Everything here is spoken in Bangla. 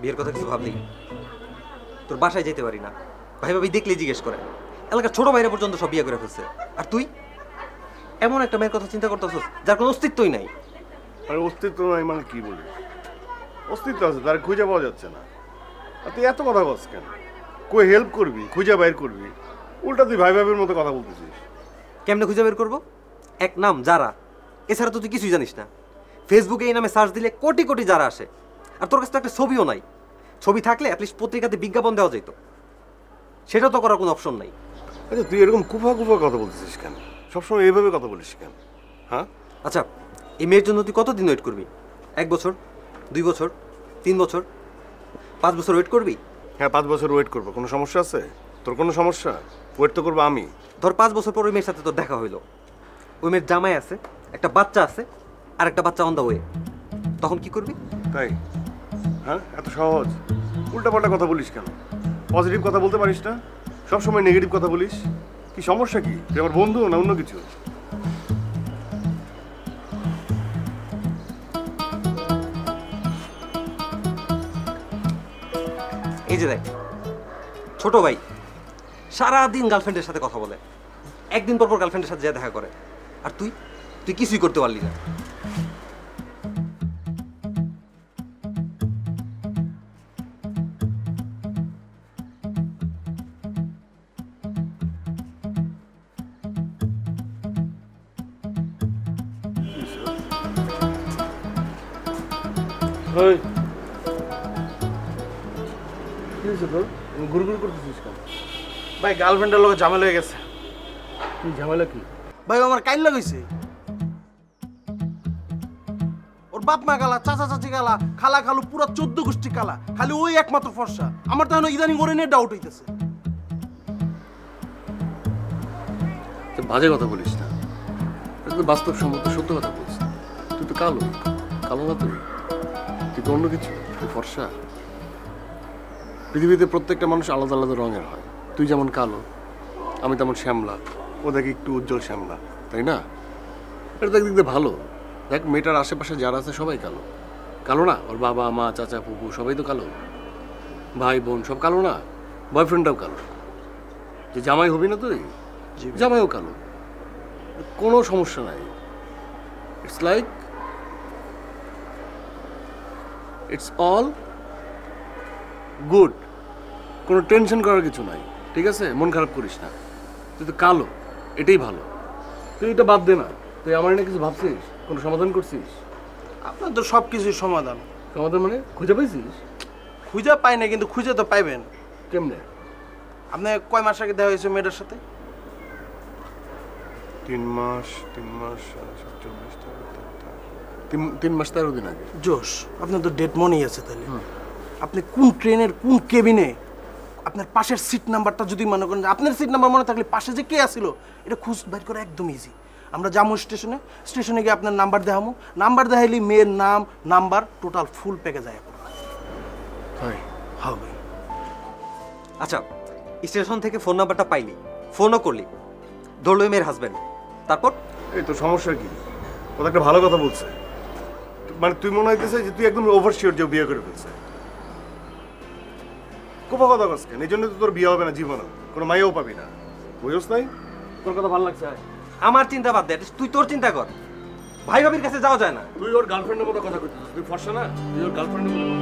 বিয়ের কথা কিছু ভাবলি? তোর বাসায় যেতে পারি না, ভাই ভাবি দেখলে জিজ্ঞেস করে। এলাকার ছোট ভাইরা পর্যন্ত সব বিয়ে করে ফেলছে, আর তুই এমন একটা মেয়ের কথা চিন্তা করতেছিস যার কোনো অস্তিত্বই নাই। আরে অস্তিত্ব নাই মানে কি বলিস? অস্তিত্ব আছে, তার খুঁজে পাওয়া যাচ্ছে না। আর তুই এত কথা বলছিস কেন? কই হেল্প করবি, খুঁজে বাইর করবি, উল্টা তুই ভাই ভাবির মতো কথা বলতেছিস। কেমনে খুঁজে বের করবো? এক নাম যারা, এছাড়া তো তুই কিছুই জানিস না। ফেসবুকে এই নামে সার্চ দিলে কোটি কোটি যারা আসে, আর তোর কাছে তো একটা ছবিও নাই। ছবি থাকলে অ্যাটলিস্ট পত্রিকাতে বিজ্ঞাপন দেওয়া যেত, সেটাও তো করার কোনো অপশন নাই। আচ্ছা তুই এরকম কুফা কুফা কথা বলতেছিস কেন? সবসময় এইভাবে কথা বলিস কেন? হ্যাঁ আচ্ছা, এই মেয়ের জন্য তুই কতদিন ওয়েট করবি? 1 বছর, 2 বছর, 3 বছর, 5 বছর ওয়েট করবি? হ্যাঁ 5 বছর ওয়েট করবো, কোনো সমস্যা আছে? তোর কোনো সমস্যা? ওয়েট তো করবো আমি। ধর 5 বছর পর ওই মেয়ের সাথে তোর দেখা হইলো, ওই মেয়ের জামাই আছে, একটা বাচ্চা আছে, আর একটা বাচ্চা অন দা ওয়ে, তখন কি করবি? তাই? হ্যাঁ এত সহজ? উল্টাপাল্টা কথা বলিস কেন? পজিটিভ কথা বলতে পারিস না, সবসময় নেগেটিভ কথা বলিস। কি সমস্যা কি? তুই আমার বন্ধু না অন্য কিছু? এই যে দেখ, ছোট ভাই সারাদিন গার্লফ্রেন্ডের সাথে কথা বলে, একদিন পর পর গার্লফ্রেন্ডের সাথে যা দেখা করে, আর তুই তুই কিছুই করতে পারলি না। গুড়গুড় করতেছিস কেন? ভাই গার্লফ্রেন্ডের লোক ঝামেলা হয়ে গেছে। কি ঝামেলা? কি ভাই আমার কাইল লাগাইছে। ওর বাপ মা গালা, চাচা চাচি গালা, খালা খালু পুরা 14 গোষ্ঠী কালা, খালি ওই একমাত্র ফর্সা। আমার তো এখন ইদানিং ওরে নিয়ে ডাউট হইতেছে। বাজে কথা বলিস না, বাস্তবসম্মত সত্য কথা বলছিস। তুই তো কালো, কালো না তুই? তুই অন্য কিছু, তুই ফর্সা। পৃথিবীতে প্রত্যেকটা মানুষ আলাদা আলাদা রঙের হয়। তুই যেমন কালো, আমি তেমন শ্যামলা, ও দেখি একটু উজ্জ্বল শ্যামলা, তাই না? এটা তো একদিক দিয়ে ভালো। দেখ মেয়েটার আশেপাশে যারা আছে সবাই কালো। কালো না? ওর বাবা মা চাচা ফুপু সবাই তো কালো, ভাই বোন সব কালো না? বয়ফ্রেন্ডটাও কালো। যে জামাই হবি না তুই, জামাইও কালো। কোনো সমস্যা নাই। It's like it's all good. কোনো টেনশন করার কিছু নাই, ঠিক আছে? মন খারাপ করিস না। তুই তো কালো, এটাই ভালো। তুই এটা বাদ দে না। তুই আমার না কিছু ভাবছিস? কোনো সমাধান করছিস? আপনার তো সব কিছুর সমাধান। সমাধান মানে খুঁজে পাইছিস? খুঁজে পাই না, কিন্তু খুঁজে তো পাইবেন। কেমনে? আপনি কয় মাস আগে দেখা হয়েছে মেয়েটার সাথে? 3 মাস 3 মাস 13 দিন আগে। জোশ, আপনার তো ডেট মনেই আছে। তাহলে আপনি কোন ট্রেনের কোন কেবিনে, আপনার পাশের সিট নাম্বারটা যদি মনে করেন, আপনার সিট নাম্বার মনে থাকলে পাশে যে কে আসছিল এটা খুঁজ বাইর করা একদম ইজি। আমরা যাবো স্টেশনে, স্টেশনে গিয়ে আপনার নাম্বার দেখাবো, নাম্বার দেখাইলে মেয়ের নাম নাম্বার টোটাল ফুল প্যাকেজ আয় হবে। আচ্ছা, স্টেশন থেকে ফোন নাম্বারটা পাইলি, ফোনও করলি, ধরলো মেয়ের হাজব্যান্ড, তারপর? এই তো সমস্যা কি? ও একটা ভালো কথা বলছে, মানে তুই মনে হইতেছে যে তুই একদম ওভারশিওর যে বিয়ে করে ফেলছে। কোপা কথা কস কেন? এই জন্য তো তোর বিয়ে হবে না জীবনে, কোনো মাইয়াও পাবি না। বুঝছ নাই? তোর কথা ভালো লাগছে? আমার চিন্তা বাদ দে, তুই তোর চিন্তা কর। ভাই ভাবির কাছে যাওয়া যায় না? তুই ওর গার্লফ্রেন্ডের মতো কথা কইছিস। তুই ফর্সা না? তুই ওর গার্লফ্রেন্ডের মতো